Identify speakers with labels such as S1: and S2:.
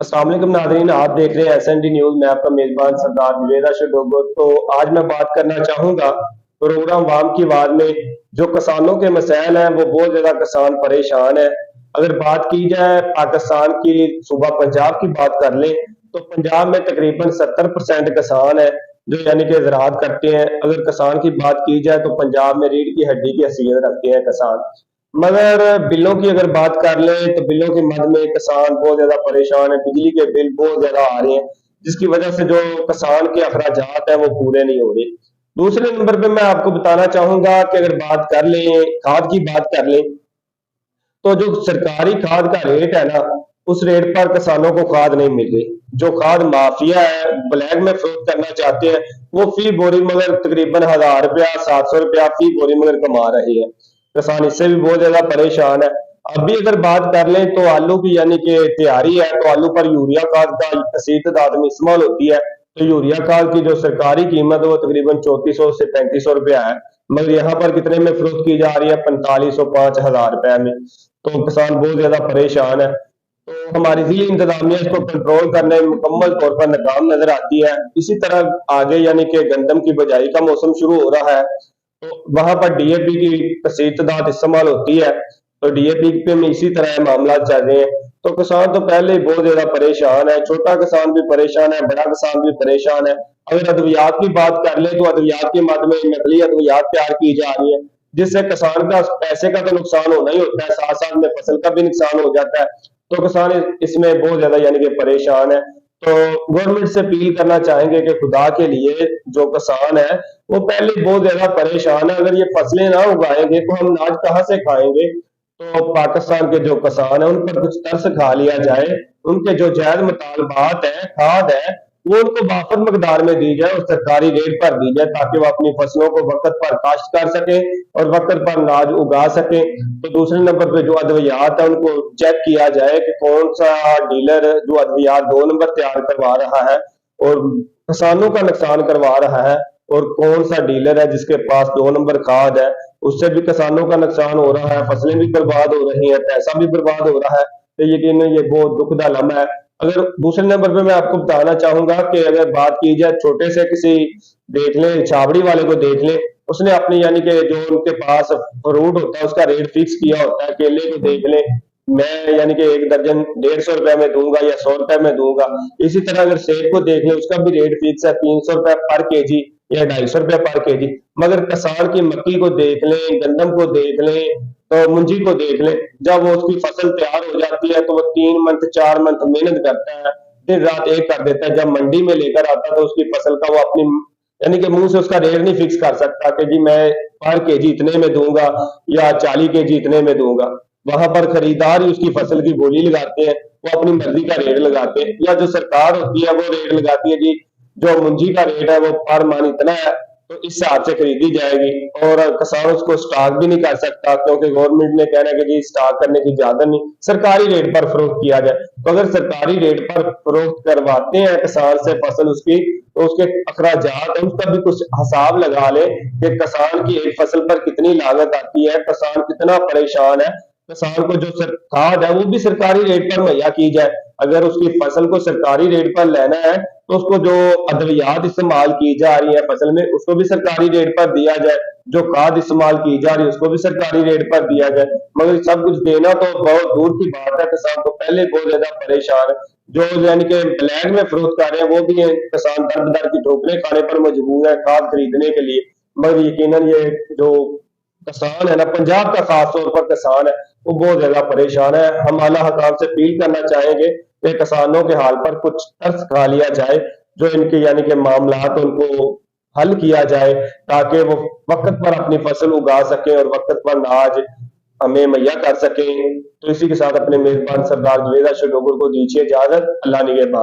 S1: अस्सलाम वालेकुम नाज़रीन, आप देख रहे हैं एसएनडी न्यूज। मैं आपका मेजबान सरदार जुवेदा शडोगो। तो आज मैं बात करना चाहूंगा प्रोग्राम वाम की आवाज में जो किसानों के मसाइल हैं, वो बहुत ज्यादा किसान परेशान है। अगर बात की जाए पाकिस्तान की सूबा पंजाब की बात कर लें, तो पंजाब में तकरीबन 70% किसान है जो यानी कि ज़राअत करते हैं। अगर किसान की बात की जाए तो पंजाब में रीढ़ की हड्डी की हैसियत रखते हैं किसान। मगर बिलों की अगर बात कर लें तो बिलों के मद में किसान बहुत ज्यादा परेशान है। बिजली के बिल बहुत ज्यादा आ रहे हैं, जिसकी वजह से जो किसान के अखराजात है वो पूरे नहीं हो रहे। दूसरे नंबर पे मैं आपको बताना चाहूंगा कि अगर बात कर लें, खाद की बात कर लें, तो जो सरकारी खाद का रेट है ना, उस रेट पर किसानों को खाद नहीं मिल रही। जो खाद माफिया है ब्लैक में फरोख्त करना चाहते हैं, वो फी बोरी मगर तकरीबन 1000 रुपया 700 रुपया फी बोरी मगर कमा रहे हैं। किसान इससे भी बहुत ज्यादा परेशान है। अभी अगर बात कर लें तो आलू की यानी कि तैयारी है, तो आलू पर यूरिया खाद का कसीर तादाद में इस्तेमाल होती है। तो यूरिया खाद की जो सरकारी कीमत है वो तकरीबन 3400 से 3500 रुपया है, मगर यहाँ पर कितने में फरोख्त की जा रही है? 4500 5000 रुपए में। तो किसान बहुत ज्यादा परेशान है। तो हमारी जिली इंतजामिया इसको कंट्रोल करने में मुकम्मल तौर पर नाकाम नजर आती है। इसी तरह आगे यानी कि गंदम की बुआई का मौसम शुरू हो रहा है, तो वहां पर डीएपी की कसीर तादाद इस्तेमाल होती है। तो डीएपी पे में इसी तरह मामला चल रहे हैं। तो किसान तो पहले ही बहुत ज्यादा परेशान है, छोटा किसान भी परेशान है, बड़ा किसान भी परेशान है। अगर अद्वियात की बात कर ले तो अद्वियात के मद में नकली अद्वियात तैयार की जा रही है, जिससे किसान का पैसे का तो नुकसान होना ही होता है, साथ साथ में फसल का भी नुकसान हो जाता है। तो किसान इसमें बहुत ज्यादा यानी कि परेशान है। तो गवर्नमेंट से अपील करना चाहेंगे कि खुदा के लिए जो किसान है वो पहले बहुत ज्यादा परेशान है। अगर ये फसलें ना उगाएंगे तो हम अनाज कहाँ से खाएंगे? तो पाकिस्तान के जो किसान है उन पर कुछ तरस खा लिया जाए। उनके जो जायज मुतालबात है, खाद है, वो उनको वाफर मकदार में दी जाए और सरकारी रेट पर दी जाए, ताकि वो अपनी फसलों को वक्त पर काश्त कर सके और वक्त पर अनाज उगा सके। तो दूसरे नंबर पे जो अद्वियात है उनको चेक किया जाए कि कौन सा डीलर जो अद्वियात 2 नंबर तैयार करवा रहा है और किसानों का नुकसान करवा रहा है, और कौन सा डीलर है जिसके पास 2 नंबर खाद है, उससे भी किसानों का नुकसान हो रहा है, फसलें भी बर्बाद हो रही हैं, पैसा भी बर्बाद हो रहा है। तो यकीन ये बहुत दुखदा लम्हा है। अगर दूसरे नंबर पे मैं आपको बताना चाहूंगा कि अगर बात की जाए छोटे से किसी, देख लें छाबड़ी वाले को देख लें, उसने अपनी यानी कि जो उनके पास फ्रूट होता है उसका रेट फिक्स किया होता है। केले को देख लें, मैं यानी कि एक दर्जन 150 रुपए में दूंगा या 100 रुपए में दूंगा। इसी तरह अगर सेब को देख लें, उसका भी रेट फिक्स है, 300 रुपए पर केजी या 250 रुपए पर केजी। मगर किसान की मक्की को देख लें, गंदम को देख लें, तो मुंजी को देख लें, जब वो उसकी फसल तैयार हो जाती है तो वो 3 मंथ 4 मंथ मेहनत करता है, दिन रात एक कर देता है। जब मंडी में लेकर आता है तो उसकी फसल का वो अपनी यानी कि मुंह से उसका रेट नहीं फिक्स कर सकता कि जी मैं पर केजी इतने में दूंगा या 40 केजी इतने में दूंगा। वहां पर खरीदार ही उसकी फसल की बोली लगाते हैं, वो अपनी मर्जी का रेट लगाते हैं, या जो सरकार होती है वो रेट लगाती है जी जो मुंजी का रेट है वो पर मन इतना है, तो इस हिसाब से खरीदी जाएगी। और किसान उसको स्टॉक भी नहीं कर सकता, क्योंकि गवर्नमेंट ने कहना है कि जी स्टॉक करने की इजाजत नहीं, सरकारी रेट पर फरोख्त किया जाए। तो अगर सरकारी रेट पर फरोख्त करवाते हैं किसान से फसल उसकी, तो उसके अखराजात है उसका भी कुछ हिसाब लगा ले कि किसान की एक फसल पर कितनी लागत आती है, किसान कितना परेशान है। किसान को जो खाद है वो भी सरकारी रेट पर मुहैया की जाए। अगर उसकी फसल को सरकारी रेट पर लेना है तो उसको जो अद्वियात इस्तेमाल की जा रही है फसल में उसको भी सरकारी रेट पर दिया जाए, जो खाद इस्तेमाल की जा रही है उसको भी सरकारी रेट पर दिया जाए। मगर सब कुछ देना तो बहुत दूर की बात है, किसान तो पहले बहुत ज्यादा परेशान है। जो यानी कि ब्लैक में फरोख्त कर रहे हैं वो भी है, किसान दर बदर की ठोकरें खाने पर मजबूर है खाद खरीदने के लिए। मगर यकीनन ये जो किसान है ना, पंजाब का खास तौर पर किसान है, वो बहुत ज्यादा परेशान है। हम आला हकाम से अपील करना चाहेंगे कि किसानों के हाल पर कुछ तरस खा लिया जाए, जो इनके यानी कि मामलात उनको हल किया जाए, ताकि वो वक्त पर अपनी फसल उगा सके और वक्त पर अनाज हमें मुहैया कर सके। तो इसी के साथ अपने मेजबान सरदार जुवेदा शडोगर को दीजिए इजाजत। अल्लाह निगहबान।